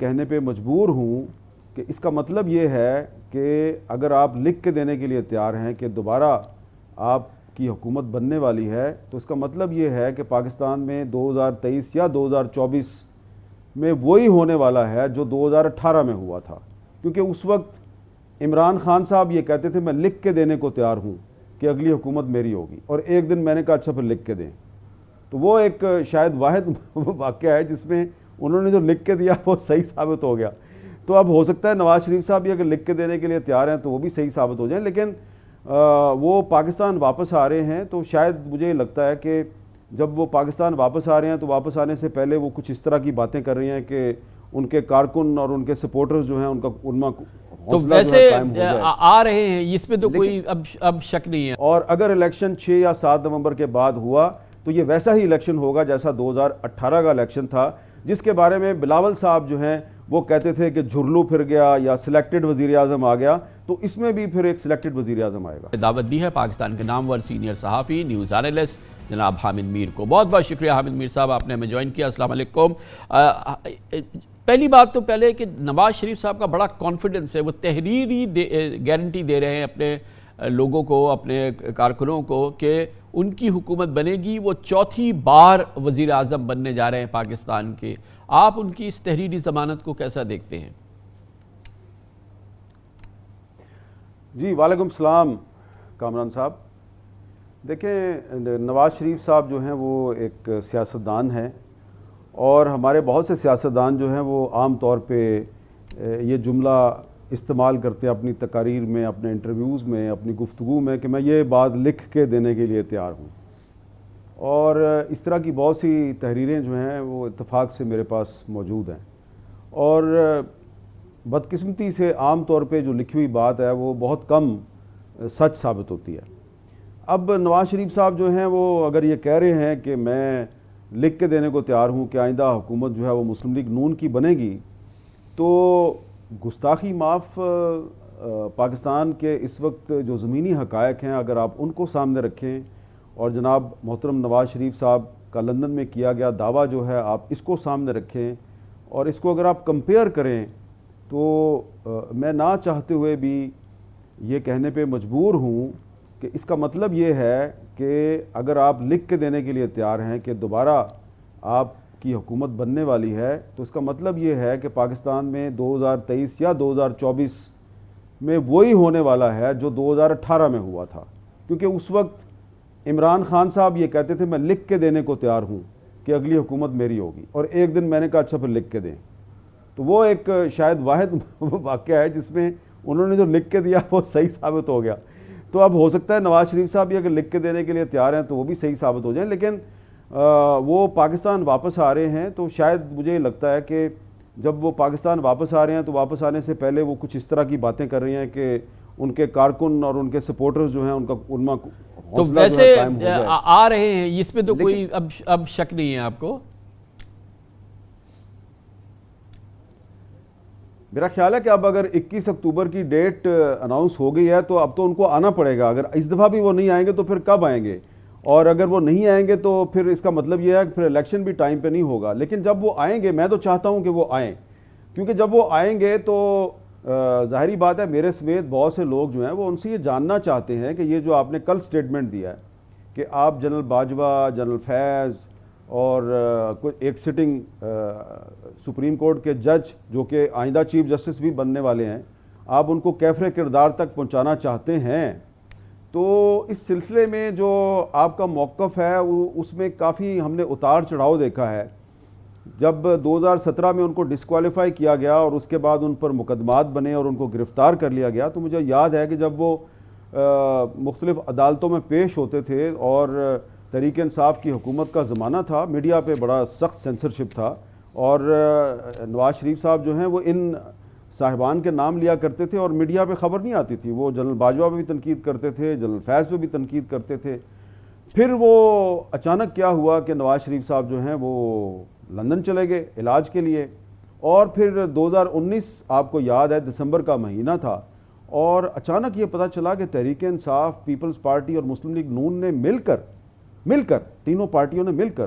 کہنے پہ مجبور ہوں کہ اس کا مطلب یہ ہے کہ اگر آپ لکھ کے دینے کے لیے تیار ہیں کہ دوبارہ آپ کی حکومت بننے والی ہے تو اس کا مطلب یہ ہے کہ پاکستان میں 2023 یا 2024 میں وہی ہونے والا ہے جو 2018 میں ہوا تھا، کیونکہ اس وقت عمران خان صاحب یہ کہتے تھے میں لکھ کے دینے کو تیار ہوں کہ اگلی حکومت میری ہوگی، اور ایک دن میں نے کہا اچھا پھر لکھ کے دیں. تو وہ ایک شاید واحد واقعہ ہے جس میں انہوں نے جو لکھ کے دیا وہ صحیح ثابت ہو گیا. تو اب ہو سکتا ہے نواز شریف صاحب بھی اگر لکھ کے دینے کے لیے تیار ہیں تو وہ بھی صحیح ثابت ہو جائیں، لیکن وہ پاکستان واپس آ رہے ہیں تو شاید مجھے لگتا ہے کہ جب وہ پاکستان واپس آ رہے ہیں تو واپس آنے سے پہلے وہ کچھ اس طرح کی باتیں کر رہی ہیں کہ ان کے کارکن اور ان کے سپورٹرز جو ہیں ان میں تو ویسے آ رہے ہیں، اس پہ تو کوئی اب شک نہیں ہے. اور اگر الیکشن 6 یا 7 نومبر کے بعد ہوا تو یہ ویسا ہی الیکشن ہوگا جیسا 2018 کا الیکشن تھا، جس کے بارے میں بلاول صاحب جو ہیں وہ کہتے تھے کہ جھرلو پھر گیا یا سلیکٹڈ وزیر اعظم آ گیا، تو اس میں بھی پھر ایک سلیکٹڈ وزیر اعظم آئے گا. دعوت دی ہے پاکستان کے نامور سینئر صحافی نیوز اینالسٹ جناب حامد میر کو. بہت بہت شکریہ حامد میر صاحب، آپ نے ہمیں جوائن کیا. السلام علیکم. پہلی بات تو پہلے کہ نواز شریف صاحب کا بڑا کانفیڈنس ہے، وہ تحریری گارنٹی دے رہے ہیں اپنے لوگوں کو، اپنے کارکنوں کو کہ ان کی حکومت بنے گی. وہ چوتھی بار وزیر اعظم بننے جا رہے ہیں پاکستان کے. آپ ان کی اس تحریری ضمانت کو کیسا دیکھتے ہیں؟ جی وعلیکم السلام کامران صاحب. دیکھیں نواز شریف صاحب جو ہیں وہ ایک سیاستدان ہیں، اور ہمارے بہت سے سیاستدان جو ہیں وہ عام طور پہ یہ جملہ استعمال کرتے ہیں اپنی تقاریر میں، اپنے انٹرویوز میں، اپنی گفتگو میں کہ میں یہ بات لکھ کے دینے کے لیے تیار ہوں. اور اس طرح کی بہت سی تحریریں جو ہیں وہ اتفاق سے میرے پاس موجود ہیں، اور بدقسمتی سے عام طور پہ جو لکھی ہوئی بات ہے وہ بہت کم سچ ثابت ہوتی ہے. اب نواز شریف صاحب جو ہیں وہ اگر یہ کہہ رہے ہیں کہ میں لکھ کے دینے کو تیار ہوں کہ آئندہ حکومت جو ہے وہ مسلم لیگ نون کی بنے گی، تو گستاخی معاف پاکستان کے اس وقت جو زمینی حقائق ہیں اگر آپ ان کو سامنے رکھیں، اور جناب محترم نواز شریف صاحب کا لندن میں کیا گیا دعویٰ جو ہے آپ اس کو سامنے رکھیں، اور اس کو اگر آپ کمپیئر کریں، تو میں نہ چاہتے ہوئے بھی یہ کہنے پہ مجبور ہوں کہ اس کا مطلب یہ ہے کہ اگر آپ لکھ کے دینے کے لیے تیار ہیں کہ دوبارہ آپ کی حکومت بننے والی ہے تو اس کا مطلب یہ ہے کہ پاکستان میں 2023 یا 2024 میں وہی ہونے والا ہے جو 2018 میں ہوا تھا، کیونکہ اس وقت عمران خان صاحب یہ کہتے تھے میں لکھ کے دینے کو تیار ہوں کہ اگلی حکومت میری ہوگی، اور ایک دن میں نے کہا اچھا پھر لکھ کے دیں. تو وہ ایک شاید واحد واقعہ ہے جس میں انہوں نے جو لکھ کے دیا وہ صحیح ثابت ہو گیا. تو اب ہو سکتا ہے نواز شریف صاحب بھی اگر لکھ کے دینے کے لیے تیار ہیں تو وہ بھی صحیح ثابت ہو جائیں، لیکن وہ پاکستان واپس آ رہے ہیں تو شاید مجھے لگتا ہے کہ جب وہ پاکستان واپس آ رہے ہیں تو واپس آنے سے پہلے وہ کچھ اس طرح کی باتیں کر رہی ہیں کہ ان کے کارکن اور ان کے سپورٹرز جو ہیں ان میں تو ویسے آ رہے ہیں، اس پہ تو کوئی اب شک نہیں ہے آپ کو؟ میرا خیال ہے کہ اب اگر 21 اکتوبر کی ڈیٹ اناؤنس ہو گئی ہے تو اب تو ان کو آنا پڑے گا. اگر اس دفعہ بھی وہ نہیں آئیں گے تو پھر کب آئیں گے؟ اور اگر وہ نہیں آئیں گے تو پھر اس کا مطلب یہ ہے کہ پھر الیکشن بھی ٹائم پہ نہیں ہوگا. لیکن جب وہ آئیں گے، میں تو چاہتا ہوں کہ وہ آئیں، کیونکہ جب وہ آئیں گے تو ظاہری بات ہے میرے سمیت بہت سے لوگ جو ہیں وہ ان سے یہ جاننا چاہتے ہیں کہ یہ جو آپ نے کل سٹیٹمنٹ دیا ہے کہ آپ جنرل باجوہ، جنرل فیض اور ایک سٹنگ سپریم کورٹ کے جج جو کہ آئندہ چیف جسٹس بھی بننے والے ہیں، آپ ان کو کیفر کردار تک پہنچانا چاہتے ہیں. تو اس سلسلے میں جو آپ کا موقف ہے اس میں کافی ہم نے اتار چڑھاؤ دیکھا ہے. جب 2017 میں ان کو ڈسکوالیفائی کیا گیا اور اس کے بعد ان پر مقدمات بنے اور ان کو گرفتار کر لیا گیا، تو مجھے یاد ہے کہ جب وہ مختلف عدالتوں میں پیش ہوتے تھے اور تحریک انصاف کی حکومت کا زمانہ تھا، میڈیا پہ بڑا سخت سینسرشپ تھا، اور نواز شریف صاحب جو ہیں وہ ان صاحبان کے نام لیا کرتے تھے اور میڈیا پہ خبر نہیں آتی تھی. وہ جنرل باجوہ پہ بھی تنقید کرتے تھے، جنرل فیض پہ بھی تنقید کرتے تھے. پھر وہ اچانک کیا ہوا کہ نواز شریف صاحب جو ہیں وہ لندن چلے گئے علاج کے لیے، اور پھر 2019 آپ کو یاد ہے دسمبر کا مہینہ تھا، اور اچانک یہ پتہ چلا کہ تحریک انصاف، پیپلز پارٹی اور مسلم لیگ نون نے مل کر تینوں پارٹیوں نے مل کر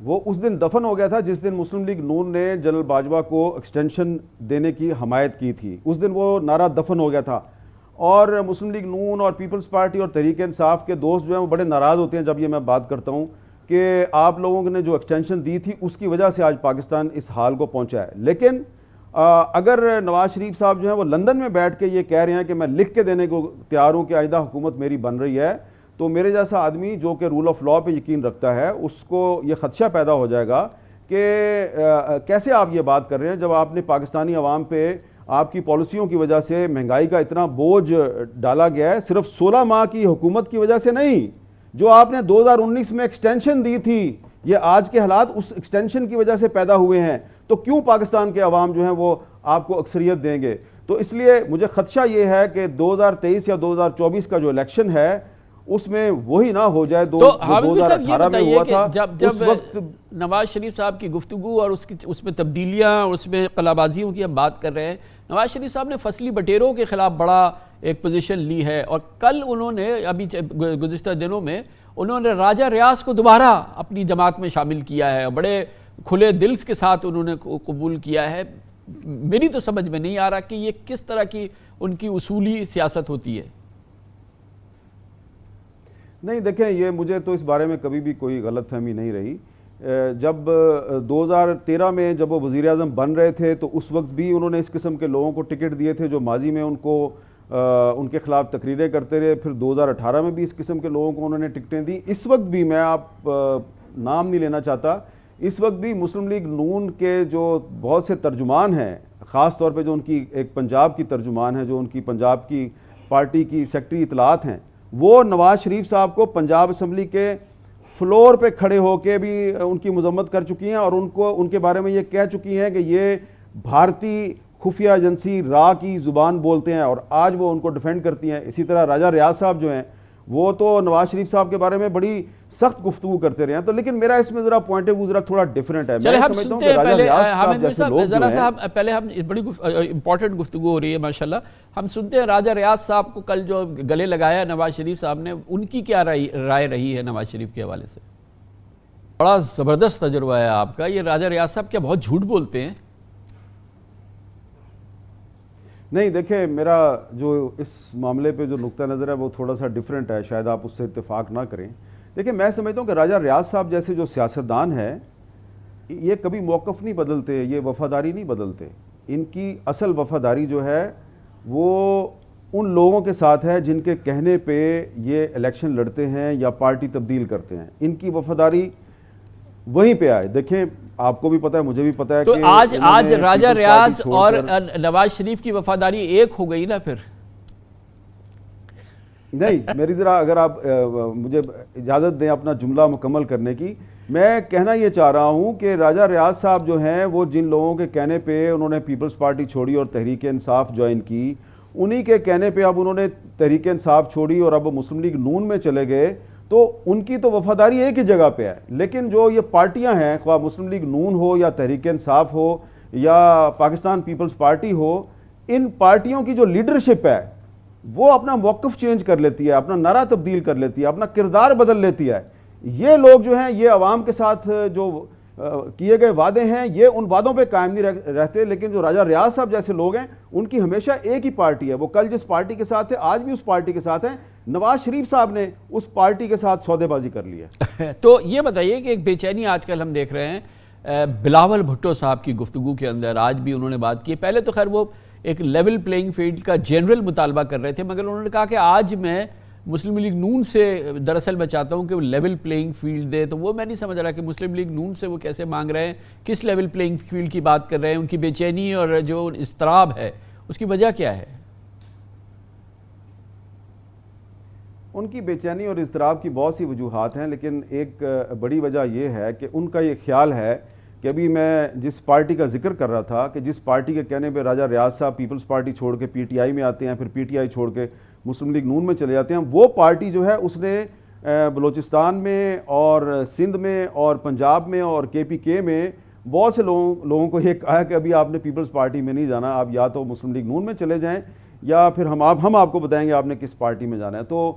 وہ اس دن دفن ہو گیا تھا جس دن مسلم لیگ نون نے جنرل باجوہ کو ایکسٹینشن دینے کی حمایت کی تھی. اس دن وہ نعرہ دفن ہو گیا تھا, اور مسلم لیگ نون اور پیپلز پارٹی اور تحریک انصاف کے دوست جو ہیں وہ بڑے ناراض ہوتے ہیں جب یہ میں بات کرتا ہوں کہ آپ لوگوں نے جو ایکسٹینشن دی تھی اس کی وجہ سے آج پاکستان اس حال کو پہنچا ہے. لیکن اگر نواز شریف صاحب جو ہیں وہ لندن میں بیٹھ کے یہ کہہ رہے ہیں کہ میں لکھ کے دینے کو تیار ہوں کہ آئندہ حکومت میری بن رہی ہے, تو میرے جیسا آدمی جو کہ رول آف لاء پہ یقین رکھتا ہے اس کو یہ خدشہ پیدا ہو جائے گا کہ کیسے آپ یہ بات کر رہے ہیں جب آپ نے پاکستانی عوام پہ آپ کی پالیسیوں کی وجہ سے مہنگائی کا اتنا بوجھ ڈالا گیا ہے, صرف 16 ماہ کی حکومت کی وجہ سے نہیں, جو آپ نے 2019 میں ایکسٹینشن دی تھی, یہ آج کے حالات اس ایکسٹینشن کی وجہ سے پیدا ہوئے ہیں. تو کیوں پاکستان کے عوام جو ہیں وہ آپ کو اکثریت دیں گے؟ تو اس لیے مجھے خدشہ یہ ہے کہ 2023 یا 2024 کا جو الیکشن ہے اس میں وہی نہ ہو جائے تو حامد صاحب یہ بتائیے کہ جب وقت نواز شریف صاحب کی گفتگو اور اس میں تبدیلیاں اور اس میں قلابازیوں کی ہم بات کر رہے ہیں, نواز شریف صاحب نے فصلی بٹیروں کے خلاف بڑا ایک پوزیشن لی ہے, اور کل انہوں نے ابھی گزشتہ دنوں میں انہوں نے راجہ ریاض کو دوبارہ اپنی جماعت میں شامل کیا ہے, بڑے کھلے دل کے ساتھ انہوں نے قبول کیا ہے. میری تو سمجھ میں نہیں آ رہا کہ یہ کس طرح کی ان کی اصولی سیاست ہوتی ہے. نہیں دیکھیں, یہ مجھے تو اس بارے میں کبھی بھی کوئی غلط فہمی نہیں رہی. جب 2013 میں جب وہ وزیر اعظم بن رہے تھے تو اس وقت بھی انہوں نے اس قسم کے لوگوں کو ٹکٹ دیے تھے جو ماضی میں ان کے خلاف تقریریں کرتے رہے. پھر 2018 میں بھی اس قسم کے لوگوں کو انہوں نے ٹکٹیں دی. اس وقت بھی, میں آپ نام نہیں لینا چاہتا, اس وقت بھی مسلم لیگ نون کے جو بہت سے ترجمان ہیں, خاص طور پہ جو ان کی ایک پنجاب کی ترجمان ہے, جو ان کی پنجاب کی پارٹی کی سیکٹری اطلاعات ہیں, وہ نواز شریف صاحب کو پنجاب اسمبلی کے فلور پہ کھڑے ہو کے بھی ان کی مذمت کر چکی ہیں, اور ان کے بارے میں یہ کہہ چکی ہیں کہ یہ بھارتی خفیہ ایجنسی را کی زبان بولتے ہیں, اور آج وہ ان کو ڈیفینڈ کرتی ہیں. اسی طرح راجہ ریاض صاحب جو ہیں وہ تو نواز شریف صاحب کے بارے میں بڑی سخت گفتگو کرتے رہے ہیں. تو لیکن میرا اس میں ذرا پوائنٹ آف ویو ذرا تھوڑا ڈیفرنٹ ہے. چلے ہم سنتے ہیں پہلے حامد میر صاحب, ذرا سا پہلے ہم بڑی امپورٹنٹ گفتگو ہو رہی ہے ماشاءاللہ, ہم سنتے ہیں راجہ ریاض صاحب کو کل جو گلے لگایا نواز شریف صاحب نے, ان کی کیا رائے رہی ہے نواز شریف کے حوالے سے. بڑا زبردست تجربہ ہے آپ کا. یہ راجہ ریاض صاحب کیا بہت جھوٹ بولتے ہیں؟ نہیں دیکھیں, میرا جو اس معاملے پہ جو نقطہ نظر ہے وہ تھوڑا سا ڈیفرنٹ ہے, شاید آپ اس سے اتفاق نہ کریں. دیکھیں, میں سمجھتا ہوں کہ راجہ ریاض صاحب جیسے جو سیاستدان ہیں یہ کبھی موقف نہیں بدلتے, یہ وفاداری نہیں بدلتے. ان کی اصل وفاداری جو ہے وہ ان لوگوں کے ساتھ ہے جن کے کہنے پہ یہ الیکشن لڑتے ہیں یا پارٹی تبدیل کرتے ہیں. ان کی وفاداری وہیں پہ آئے. دیکھیں, آپ کو بھی پتا ہے, مجھے بھی پتا ہے, تو آج راجہ ریاض اور نواز شریف کی وفاداری ایک ہو گئی نا پھر. نہیں, میری ذرا اگر آپ مجھے اجازت دیں اپنا جملہ مکمل کرنے کی, میں کہنا یہ چاہ رہا ہوں کہ راجہ ریاض صاحب جو ہیں وہ جن لوگوں کے کہنے پہ انہوں نے پیپلز پارٹی چھوڑی اور تحریک انصاف جوائن کی, انہی کے کہنے پہ اب انہوں نے تحریک انصاف چھوڑی اور اب مسلم لیگ نون میں چلے گئے, تو ان کی تو وفاداری ایک ہی جگہ پہ ہے. لیکن جو یہ پارٹیاں ہیں, خواہ مسلم لیگ نون ہو یا تحریک انصاف ہو یا پاکستان پیپلز پارٹی ہو, ان پارٹیوں کی جو لیڈرشپ ہے وہ اپنا موقف چینج کر لیتی ہے, اپنا نعرہ تبدیل کر لیتی ہے, اپنا کردار بدل لیتی ہے. یہ لوگ جو ہیں یہ عوام کے ساتھ جو کیے گئے وعدے ہیں یہ ان وعدوں پہ قائم نہیں رہتے. لیکن جو راجہ ریاض صاحب جیسے لوگ ہیں ان کی ہمیشہ ایک ہی پارٹی ہے, وہ کل جس پارٹی کے ساتھ تھے آج بھی اس پارٹی کے ساتھ ہیں. نواز شریف صاحب نے اس پارٹی کے ساتھ سودے بازی کر لی ہے. تو یہ بتائیے کہ ایک بے چینی آج کل ہم دیکھ رہے ہیں بلاول بھٹو صاحب کی گفتگو کے اندر, آج بھی انہوں نے بات کی. پہلے تو خیر وہ ایک لیول پلینگ فیلڈ کا جنرل مطالبہ کر رہے تھے, مگر انہوں نے کہا کہ آج میں مسلم لیگ نون سے دراصل میں چاہتا ہوں کہ وہ لیول پلینگ فیلڈ دے. تو وہ میں نہیں سمجھ رہا کہ مسلم لیگ نون سے وہ کیسے مانگ رہے ہیں, کس لیول پلینگ فیلڈ کی بات کر رہے ہیں. ان کی بے چینی اور جو اضطراب ہے اس کی وجہ کیا ہے؟ ان کی بے چینی اور اضطراب کی بہت سی وجوہات ہیں, لیکن ایک بڑی وجہ یہ ہے کہ ان کا یہ خیال ہے کہ ابھی میں جس پارٹی کا ذکر کر رہا تھا کہ جس پارٹی کے کہنے پہ راجہ ریاض صاحب پیپلز پارٹی چھوڑ کے پی ٹی آئی میں آتے ہیں, پھر پی ٹی آئی چھوڑ کے مسلم لیگ نون میں چلے جاتے ہیں, وہ پارٹی جو ہے اس نے بلوچستان میں اور سندھ میں اور پنجاب میں اور کے پی کے میں بہت سے لوگوں کو یہ کہا کہ ابھی آپ نے پیپلز پارٹی میں نہیں جانا, آپ یا تو مسلم لیگ نون میں چلے جائیں یا پھر ہم آپ کو بتائیں گے آپ نے کس پارٹی میں جانا ہے. تو